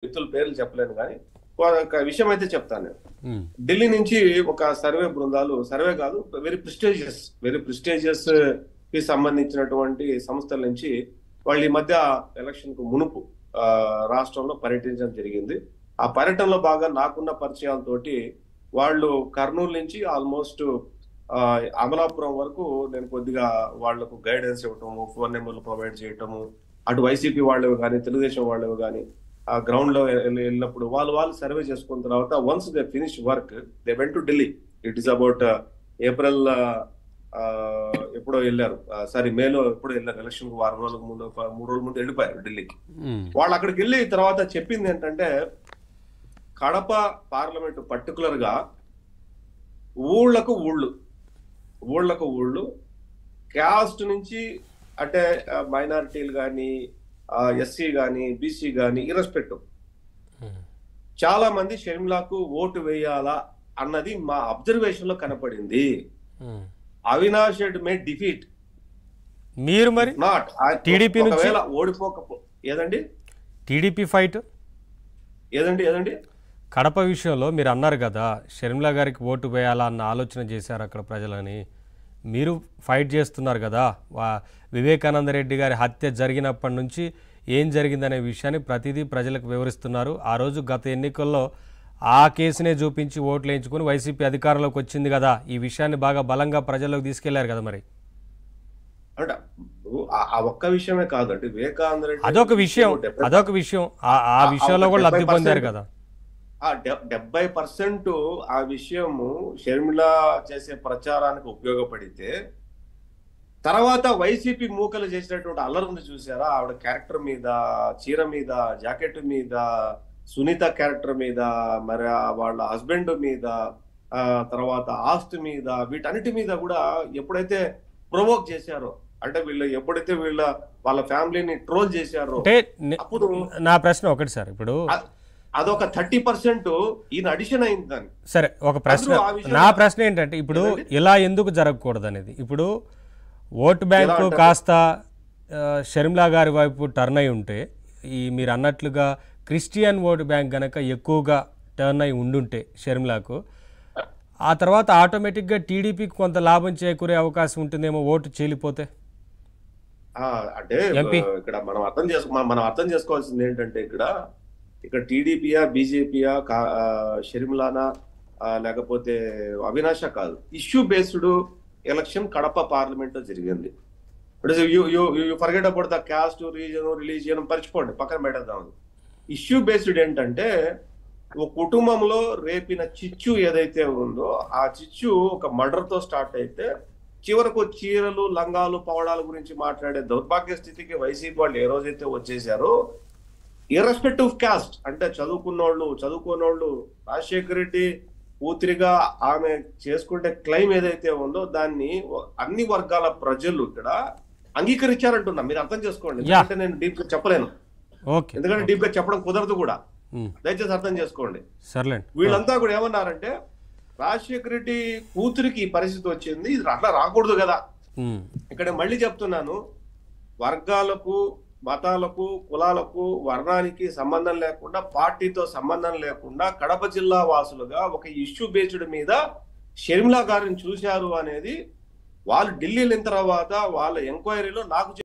వ్యక్తుల పేర్లు చెప్పలేను కానీ ఒక విషయం అయితే చెప్తాను నేను. ఢిల్లీ నుంచి ఒక సర్వే బృందాలు, సర్వే కాదు, వెరీ ప్రిస్టేజియస్ కి సంబంధించినటువంటి సంస్థల నుంచి వాళ్ళు ఈ మధ్య ఎలక్షన్ కు మునుపు రాష్ట్రంలో పర్యటించడం జరిగింది. ఆ పర్యటనలో బాగా నాకున్న పరిచయాలతోటి వాళ్ళు కర్నూలు నుంచి ఆల్మోస్ట్ అమలాపురం వరకు నేను కొద్దిగా వాళ్లకు గైడెన్స్ ఇవ్వటము, ఫోన్ నెంబర్లు ప్రొవైడ్ చేయటము, అటు వైసీపీ వాళ్ళవి కానీ తెలుగుదేశం వాళ్ళవి కానీ ఆ గ్రౌండ్ లో వెళ్ళినప్పుడు వాళ్ళు సర్వే చేసుకున్న తర్వాత once they finish work they went to Delhi. It is about April ఎప్పుడో వెళ్ళారు, మేలో ఎప్పుడో వెళ్ళారు, ఎలక్షన్ కు 3 రోజుల ముందు వెళ్ళిపోయారు ఢిల్లీకి. వాళ్ళు అక్కడికి వెళ్ళి తర్వాత చెప్పింది ఏంటంటే కడప పార్లమెంట్ పర్టికులర్ గా ఊళ్ళకు ఊళ్ళు క్యాస్ట్ నుంచి అంటే మైనారిటీలు కానీ ఎస్సీ కానీ బీసీ కానీ ఇర్రెస్పెక్టివ్ చాలా మంది షర్మిలాకు ఓటు వేయాలా అన్నది మా అబ్జర్వేషన్ లో కనపడింది. అవినాష్ రెడ్డి మే డిఫీట్ మీరు మరి నాట్ టీడీపీ నుంచి ఓడిపోకపో ఏదండి టీడీపీ ఫైట్ ఏదండి కడప విషయంలో మీరు అన్నారు కదా షర్మిలా గారికి ఓటు వేయాలా అన్న ఆలోచన చేశారు అక్కడ ప్రజలని. మీరు ఫైట్ చేస్తున్నారు కదా, వివేకానంద రెడ్డి గారి హత్య జరిగినప్పటి నుంచి ఏం జరిగిందనే విషయాన్ని ప్రతిదీ ప్రజలకు వివరిస్తున్నారు. ఆ రోజు గత ఎన్నికల్లో ఆ కేసునే చూపించి ఓట్లు వేయించుకుని వైసీపీ అధికారంలోకి వచ్చింది కదా, ఈ విషయాన్ని బాగా బలంగా ప్రజల్లోకి తీసుకెళ్లారు కదా. మరి అంటే ఆ ఒక్క విషయమే కాదండి, వివేకానంద రెడ్డి అదొక విషయం ఆ విషయంలో కూడా లబ్ధి పొందారు కదా. 70% ఆ విషయము షర్మిల చేసే ప్రచారానికి ఉపయోగపడితే తర్వాత వైసీపీ మూకలు చేసినటువంటి అల్లరుంది చూసారా, ఆవిడ క్యారెక్టర్ మీద, చీర మీద, జాకెట్ మీద, సునీత క్యారెక్టర్ మీద, మరి వాళ్ళ హస్బెండ్ మీద, తర్వాత ఆస్తి మీద, వీటన్నిటి మీద కూడా ఎప్పుడైతే ప్రొవోక్ చేశారో, అంటే ఎప్పుడైతే వాళ్ళ ఫ్యామిలీని ట్రోల్ చేశారో అప్పుడు నా ప్రశ్న ఒకటి సార్, ఇప్పుడు అదొక 30% ఈయన అడిషన్ అయింది దాన్ని. సరే ఒక ప్రశ్న, నా ప్రశ్న ఏంటంటే ఇప్పుడు ఇలా ఎందుకు జరగకూడదు అనేది. ఇప్పుడు ఓటు బ్యాంకు కాస్త షర్మిలా గారి వైపు టర్న్ అయి ఉంటే, మీరు అన్నట్లుగా క్రిస్టియన్ ఓటు బ్యాంక్ గనక ఎక్కువగా టర్న్ అయి ఉండుంటే షర్మిలాకు, ఆ తర్వాత ఆటోమేటిక్గా టీడీపీకి కొంత లాభం చేకూరే అవకాశం ఉంటుందేమో ఓటు చీలిపోతే. అంటే ఇక్కడ మనం అర్థం చేసుకోవాల్సింది ఏంటంటే ఇక్కడ టీడీపీయా బీజేపీయా షర్మిలానా లేకపోతే అవినాష కాదు, issue based election Kadapa parliament లో జరిగింది. Forget about the caste, religion పరిచిపోండి, పక్కన పెట్టేద్దాం. ఇష్యూ బేస్డ్ ఏంటంటే ఒక కుటుంబంలో రేపిన చిచ్చు ఏదైతే ఉందో ఆ చిచ్చు ఒక మర్డర్ తో స్టార్ట్ అయితే చివరకు చీరలు, లంగాలు, పవడాల గురించి మాట్లాడే దౌర్భాగ్య స్థితికి వైసీపీ వాళ్ళు ఏ రోజైతే వచ్చేసారో, ఇర్రెస్పెక్టివ్ క్యాస్ట్ అంటే చదువుకోనోళ్ళు రాజశేఖర రెడ్డి పూర్తిగా ఆమె చేసుకుంటే క్లెయిమ్ ఏదైతే ఉందో దాన్ని అన్ని వర్గాల ప్రజలు ఇక్కడ అంగీకరించారంటున్నా. మీరు అర్థం చేసుకోండి, ఎందుకంటే నేను డీప్ గా చెప్పలేను, ఎందుకంటే డీప్ గా చెప్పడం కుదరదు కూడా, దయచేసి అర్థం చేసుకోండి. వీళ్ళంతా కూడా ఏమన్నారంటే రాజశేఖర రెడ్డి కూతురికి ఈ పరిస్థితి వచ్చింది, ఇది అట్లా రాకూడదు కదా. ఇక్కడ మళ్ళీ చెప్తున్నాను, వర్గాలకు, మతాలకు, కులాలకు, వర్ణానికి సంబంధం లేకుండా, పార్టీతో సంబంధం లేకుండా కడప జిల్లా వాసులుగా ఒక ఇష్యూ బేస్డ్ మీద షర్మిలా గారిని చూశారు అనేది వాళ్ళు ఢిల్లీ వెళ్ళిన తర్వాత వాళ్ళ ఎంక్వైరీలో నాకు